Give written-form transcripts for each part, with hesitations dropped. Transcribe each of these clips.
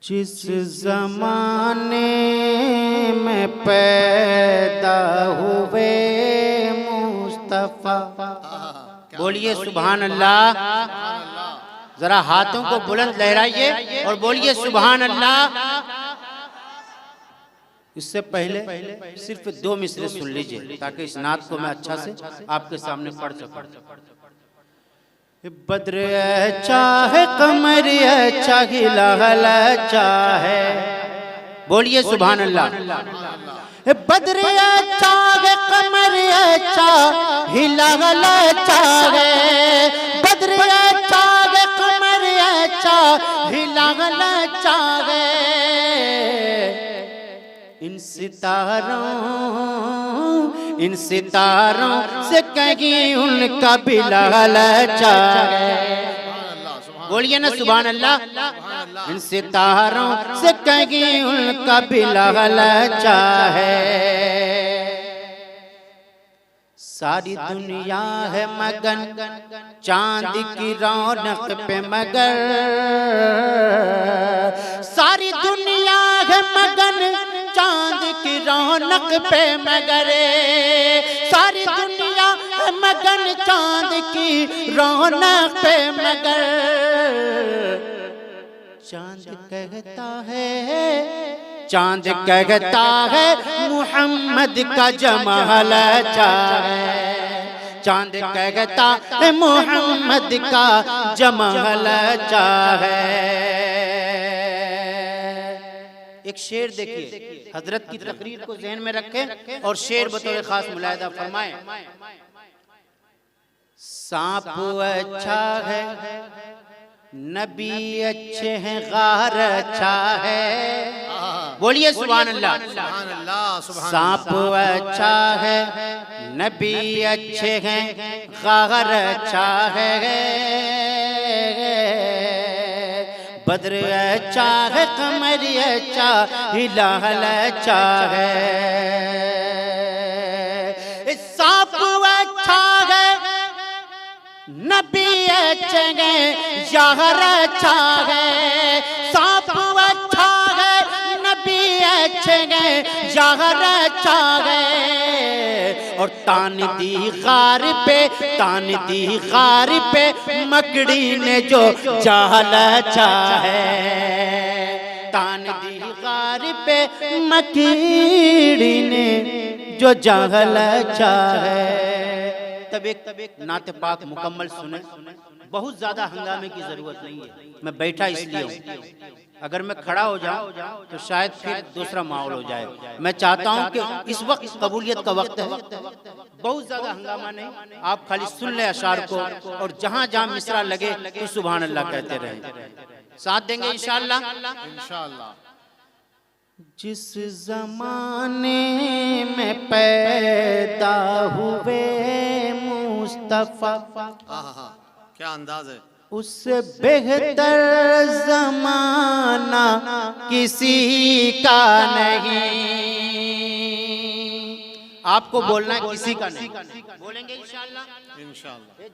جس زمانے میں پیدا ہوئے مصطفیٰ، بولیے سبحان اللہ، ذرا ہاتھوں کو بلند لہرائیے اور بولیے سبحان اللہ۔ اس سے پہلے صرف 2 مصرے سن لیجئے تاکہ اس نعت کو میں اچھا سے آپ کے سامنے پڑھ سکوں۔ بدر اچھا ہے، قمر اچھا، ہلال اچھا ہے، بولیے سبحان اللہ۔ بدر اچھا ہے، قمر اچھا، ہلال اچھا ہے، بدر اچھا ہے، قمر اچھا، ہلال اچھا ہے، ان ستاروں سے کہیں ان کا بلال اچھا ہے، بولیے نا سبحان اللہ۔ ان ستاروں سے کہیں ان کا بلال اچھا ہے، ساری دنیا ہے مگن چاند کی رونق پہ مگر، ساری دنیا ہے مگن چاند کی رونق پہ مگر، ساری دنیا ہے مگن چاند کی رونق پہ مگر، چاند کہتا ہے محمد کا جمال اچھا ہے، چاند کہتا ہے محمد کا جمال اچھا ہے۔ ایک شعر دیکھیے، حضرت کی تقریر کو ذہن میں رکھیں اور شعر بطور خاص ملاحظہ فرمائیں۔ سانپ اچھا ہے، نبی اچھے ہیں، غار اچھا ہے، بولیے سبحان اللہ۔ سانپ اچھا ہے، نبی اچھے ہیں، غار اچھا ہے، بدر اچھا ہے، قمر اچھا، ہلال اچھا ہے، سانپ اچھا ہے، نبی اچھے ہیں، یار اچھا ہے، سانپ اچھا ہے، نبی اچھے ہیں، یار اچھا ہے، اور تان دی غار پہ مکڑی نے جو جال اچھا ہے، تان دی غار پہ مکڑی نے جو جال اچھا ہے۔ تب ایک نعت پاک مکمل سنیں، بہت زیادہ ہنگامے کی ضرورت نہیں ہے، میں بیٹھا اس لیے ہوں، اگر میں کھڑا ہو جاؤں تو شاید پھر دوسرا ماحول ہو جائے، میں چاہتا ہوں کہ اس وقت قبولیت کا وقت ہے، بہت زیادہ ہنگامہ نہیں، آپ خالی سن لیں اشعار کو اور جہاں جہاں مصرع لگے تو سبحان اللہ کہتے رہیں، ساتھ دیں گے انشاءاللہ۔ جس زمانے میں پیدا ہوئے مصطفیٰ، کیا انداز ہے، اس سے بہتر زمانہ کسی کا نہیں، آپ کو بولنا ہے کسی کا نہیں، بولیں گے انشاءاللہ۔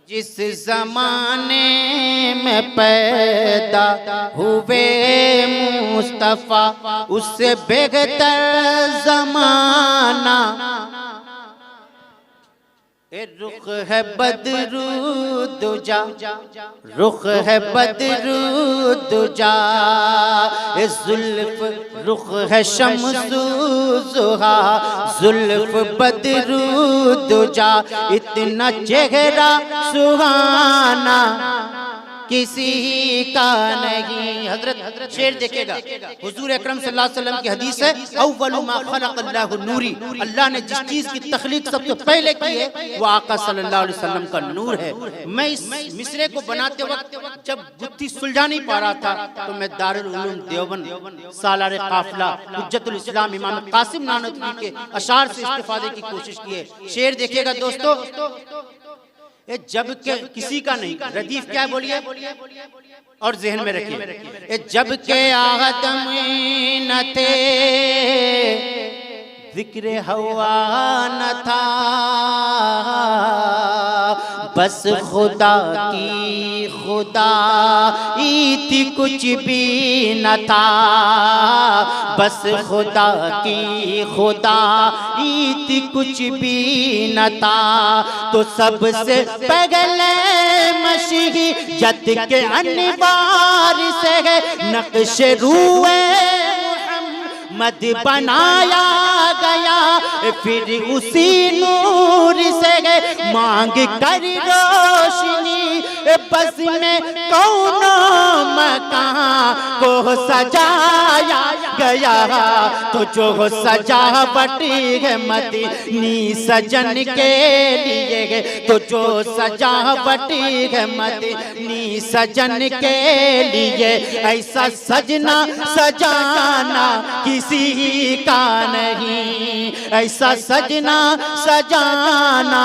جس زمانے میں پیدا ہوئے مصطفیٰ، اس سے بہتر زمانہ، رخ ہے بدرو دجا، رخ ہے بدرو دجا، زلف رخ ہے شمس ضحا، زلف بدرو دجا، اتنا چہرہ سہانا کسی کا نہیں۔ حضرت شعر دیکھے گا، حضور اکرم صلی اللہ علیہ وسلم کی حدیث ہے، اول ما خلق اللہ نوری، اللہ نے جس چیز کی تخلیق سب سے پہلے کی ہے وہ آقا صلی اللہ علیہ وسلم کا نور ہے۔ میں اس مصرے کو بناتے وقت جب گتھی سلجھا نہیں پا رہا تھا تو میں دارالعلوم دیوبند سالار قافلہ حجت الاسلام امام قاسم نانوتوی کے اشعار سے استفادے کی کوشش کی ہے۔ شعر دیکھیے گا دوستو، جب کہ کسی کا نہیں، ردیف کیا ہے بولیے اور ذہن میں رکھیے، جب کہ آدم نہ تھے ذکر ہوا نہ تھا، بس خدا کی خدائی تھی کچھ بھی نہ تھا، بس خدا کی خدائی تھی کچھ بھی نہ تھا، تو سب سے پہلے مشیت کے انوار سے نقش روح محمد بنایا گیا، پھر اسی نور سے مانگ کر روشنی بس میں کون مکان کو سجایا گیا، تو جو سجاوٹ ہے مدنی سجن کے لیے، تو جو سجاوٹ ہے مدنی سجن کے لیے، ایسا سجنا سجانا کسی کا نہیں، ایسا سجنا سجانا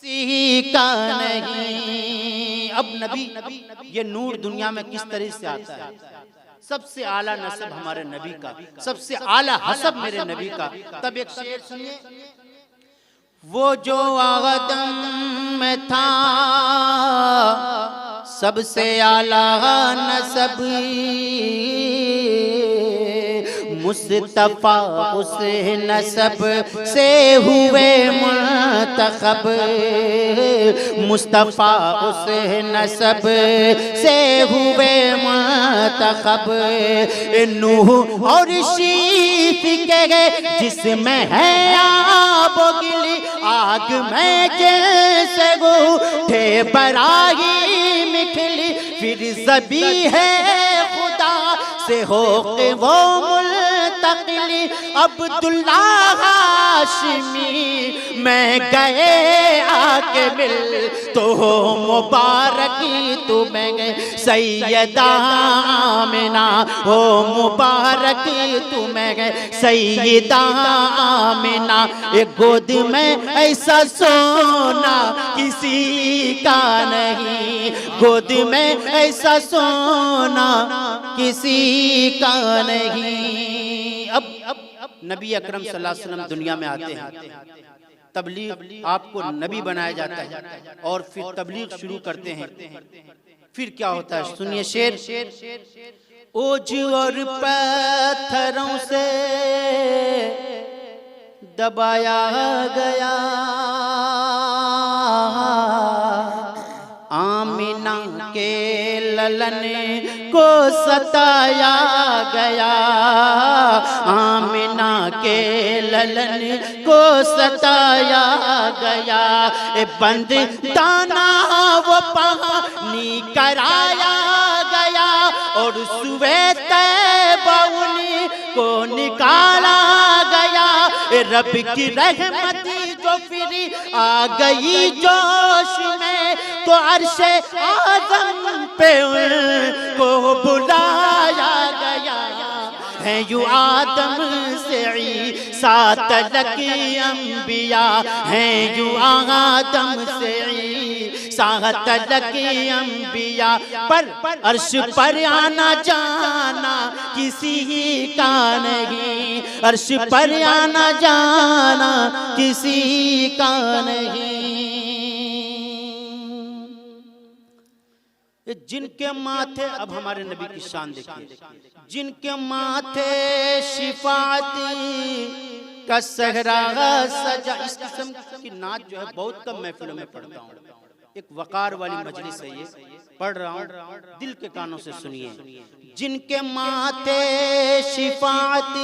کسی کا نہیں۔ اب نبی یہ نور دنیا میں کس طرح سے آتا ہے؟ سب سے اعلیٰ نسب ہمارے نبی کا، سب سے اعلیٰ حسب میرے نبی کا۔ تب ایک شعر سنیے، وہ جو آدم میں تھا سب سے اعلیٰ نسب، مصطفیٰ اس نسب سے ہوئے منتخب، مصطفیٰ اس نسب سے ہوئے منتخب، نوح اور شیف کے جس میں ہے آب و گلی، آگ میں جیسے اٹھے ابراہیم کھلی، پھر ذبیح خدا سے ہو کے وہ منتقلی، عبداللہ ہاشمی میں گئے آ کے مل تو مبارکی تمہیں سیدہ آمنہ، ہو مبارکی تمہیں سیدہ آمنہ، ایک گود میں ایسا سونا کسی کا نہیں، گود میں ایسا سونا کسی کا نہیں۔ اب نبی اکرم صلی اللہ علیہ وسلم دنیا میں آتے ہیں، تبلیغ آپ کو نبی بنایا جاتا ہے اور پھر تبلیغ شروع کرتے ہیں، پھر کیا ہوتا ہے سنیے شعر، اوج اور پتھروں سے دبایا گیا، آمنہ کے للن کو ستایا گیا، آمنہ کے للن کو ستایا گیا، بند دانا وہ پانی کرایا گیا، اور سوے طیبہ انہی کو نکالا گیا، رب کی رحمت جو پھر آ گئی جوش میں، تو عرش اعظم پہ ان کو بلایا گیا، ہیں یوں آدم سے عیسیٰ تلک انبیاء، ہیں یوں آدم سے عیسیٰ تلک انبیاء، پر عرش پر آنا جانا کسی کا نہیں، عرش پر آنا جانا کسی کا نہیں۔ جن کے ماتھے، اب ہمارے نبی کی شان دیکھیے، جن کے ماتھے شفاعت کا صحرا سجا، اس قسم کی نعت جو ہے بہت کم محفلوں میں پڑھتا ہوں، ایک وقار والی مجلس ہے یہ، پڑھ رہا ہوں، دل کے کانوں سے سنیے، جن کے ماتھے شفاعت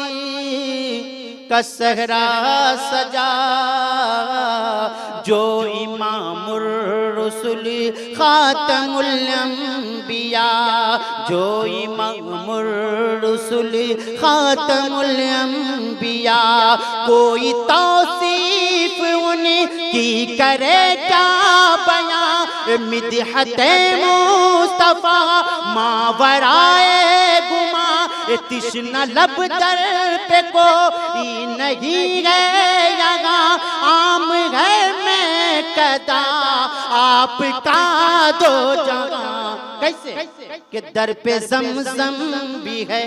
کا صحرا سجا، جو امام الرسل خاتم الانبیاء، جو امام الرسل خاتم الانبیاء، کوئی توصیف ان کی کرے کیا بیاں، مدحت مصطفیٰ ماورائے گماں، تشنہ لب در پہ کوئی نہیں ہے یہاں، عام ہے میں قدا آپ کا دو جہاں، کیسے کہ در پہ زمزم بھی ہے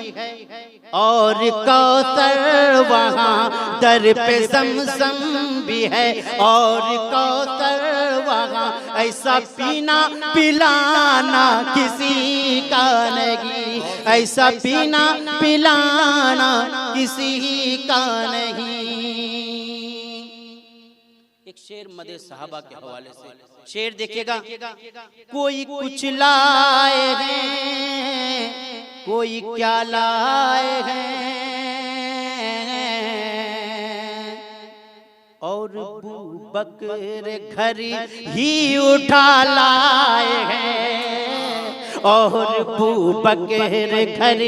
اور کوثر وہاں در پہ زمزم بھی ہے اور کوثر وہاں ایسا پینا پلانا کسی کا نہیں ایسا پینا پلانا کسی کا نہیں ایک شعر مدح صحابہ کے حوالے سے شعر دیکھیے گا کوئی کچھ لائے ہیں کوئی کیا لائے ہیں اور ابو بکر گھر ہی اٹھا لائے ہیں اور ابو بکر گھر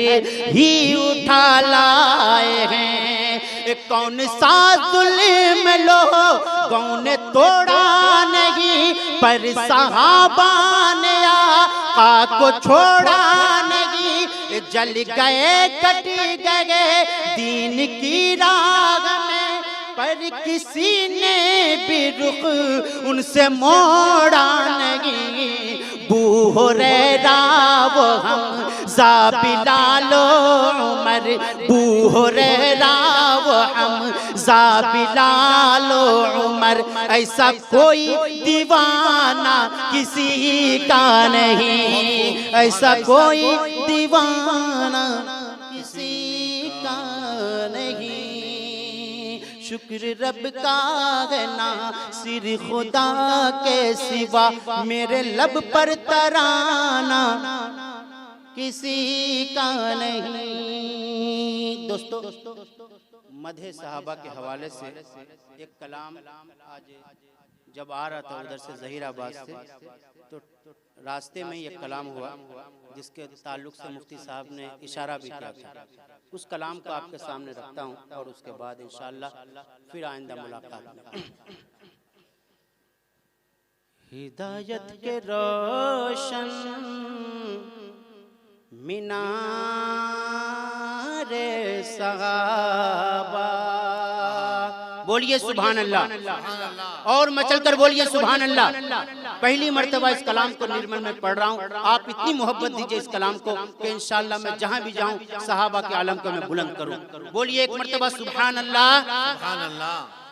ہی اٹھا لائے ہیں کون سا ظلم لوگوں نے توڑا نہیں پر صحابہ نے آقا کو چھوڑا نہیں جل گئے کٹ گئے دین کی راہ میں پر کسی نے بھی رخ ان سے موڑا نہیں ابو ہریرہ وہ حمزہ بلال و عمر ابو ہریرہ وہ حمزہ بلال و عمر ایسا کوئی دیوانہ کسی کا نہیں ایسا کوئی دیوانہ کسی کا نہیں شکر رب کا ہے ناصر خدا کے سوا میرے لب پر ترانہ کسی کا نہیں دوستو مدح صحابہ کے حوالے سے ایک کلام آج جب آ رہا تھا ادھر سے ظہیر آباد سے تو راستے میں ایک کلام ہوا جس کے تعلق سے مفتی صاحب نے اشارہ بھی کیا تھا اس کلام کو آپ کے سامنے رکھتا ہوں اور اس کے بعد انشاءاللہ پھر آئندہ ملاقات ہدایت کے روشن مینار صحابہ بولیے سبحان اللہ اور مچل کر بولیے سبحان اللہ پہلی مرتبہ اس کلام کو نرمل میں پڑھ رہا ہوں آپ اتنی محبت دیجئے اس کلام کو کہ انشاءاللہ میں جہاں بھی جاؤں صحابہ کے عالم کو میں بلند کروں بولیے ایک مرتبہ سبحان اللہ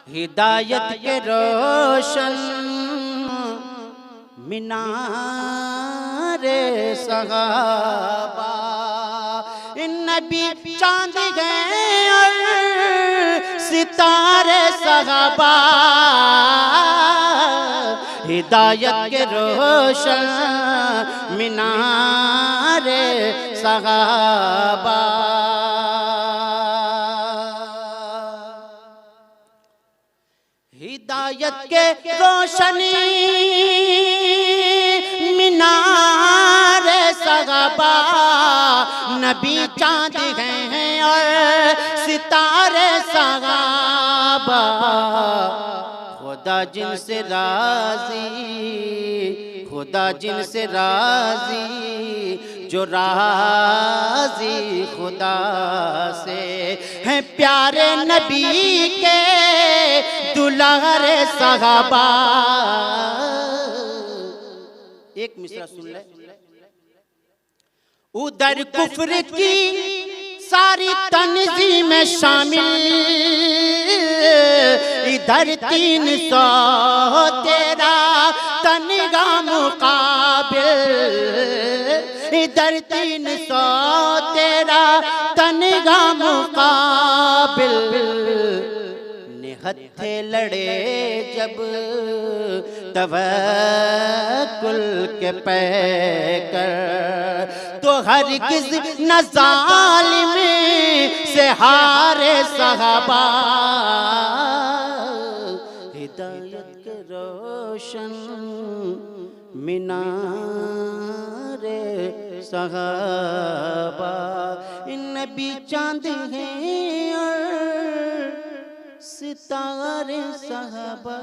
ہدایت کے روشن مینار صحابہ نبی چاند گئے اور ستارے صحابہ ہدایت کے روشن مینار صحابہ ہدایت کے روشنی مینار صحابہ نبی چاند ہیں اور ستارے صحابہ خدا جن سے راضی خدا جن سے راضی جو راضی خدا سے ہیں پیارے نبی کے دلہر صحابہ ایک مصرع سن لے ادھر کفر کی ساری تنظیم شامل ادھر 300 تیرا تنگا مقابل ادھر 300 تیرا تنگا مقابل ہتھے لڑے جب توکل کے پے کر تو ہرگز نہ ظالم سے ہارے صحابہ ہدایت کے روشن مینار صحابہ نبی چاند ہیں اور ستارے صحابہ